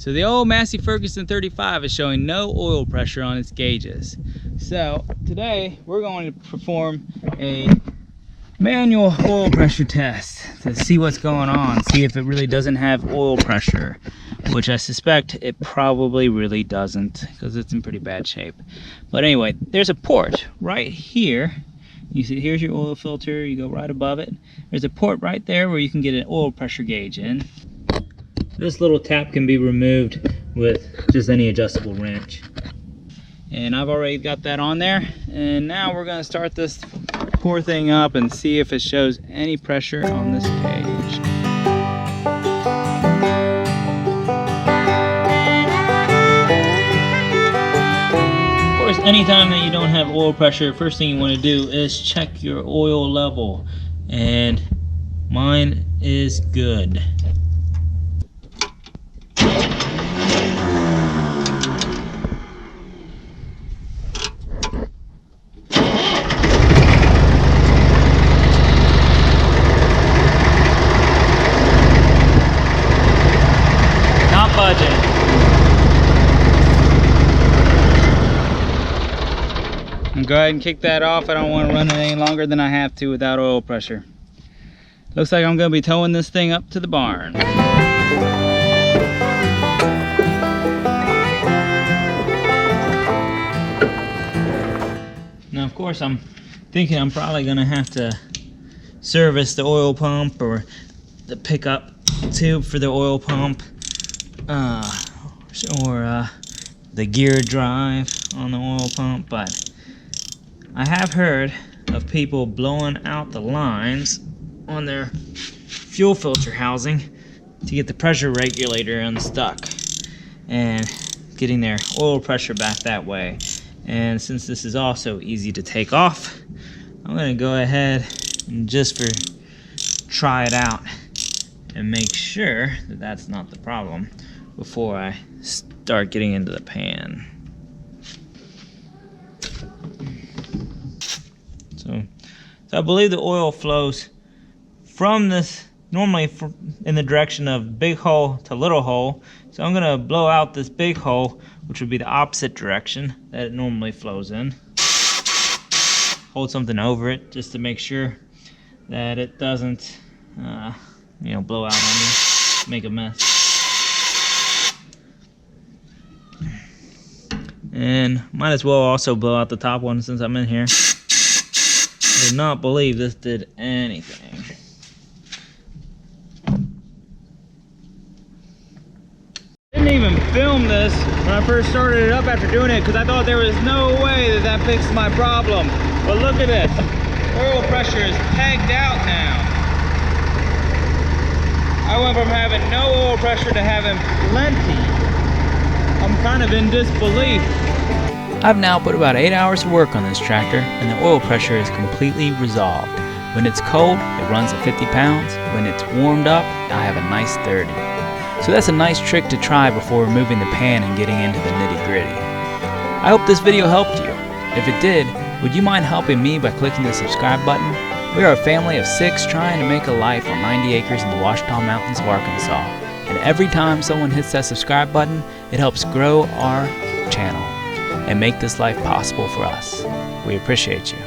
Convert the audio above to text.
So the old Massey Ferguson 35 is showing no oil pressure on its gauges. So today we're going to perform a manual oil pressure test to see what's going on, see if it really doesn't have oil pressure, which I suspect it probably really doesn't because it's in pretty bad shape. But anyway, there's a port right here. You see, here's your oil filter, you go right above it. There's a port right there where you can get an oil pressure gauge in. This little tap can be removed with just any adjustable wrench. And I've already got that on there. And now we're gonna start this poor thing up and see if it shows any pressure on this gauge. Of course, anytime that you don't have oil pressure, first thing you wanna do is check your oil level. And mine is good. Go ahead and kick that off. I don't want to run it any longer than I have to without oil pressure. Looks like I'm going to be towing this thing up to the barn. Now of course I'm thinking I'm probably going to have to service the oil pump or the pickup tube for the oil pump or the gear drive on the oil pump, but I have heard of people blowing out the lines on their fuel filter housing to get the pressure regulator unstuck and getting their oil pressure back that way. And since this is also easy to take off, I'm going to go ahead and just try it out and make sure that that's not the problem before I start getting into the pan. So I believe the oil flows from this, normally in the direction of big hole to little hole. So I'm gonna blow out this big hole, which would be the opposite direction that it normally flows in. Hold something over it just to make sure that it doesn't, blow out on me, make a mess. And might as well also blow out the top one since I'm in here. I did not believe this did anything. Didn't even film this when I first started it up after doing it because I thought there was no way that fixed my problem. But look at this. Oil pressure is pegged out now. I went from having no oil pressure to having plenty. I'm kind of in disbelief. I've now put about 8 hours of work on this tractor and the oil pressure is completely resolved. When it's cold, it runs at 50 pounds. When it's warmed up, I have a nice 30. So that's a nice trick to try before removing the pan and getting into the nitty-gritty. I hope this video helped you. If it did, would you mind helping me by clicking the subscribe button? We are a family of 6 trying to make a life on 90 acres in the Ouachita Mountains of Arkansas. And every time someone hits that subscribe button, it helps grow our channel and make this life possible for us. We appreciate you.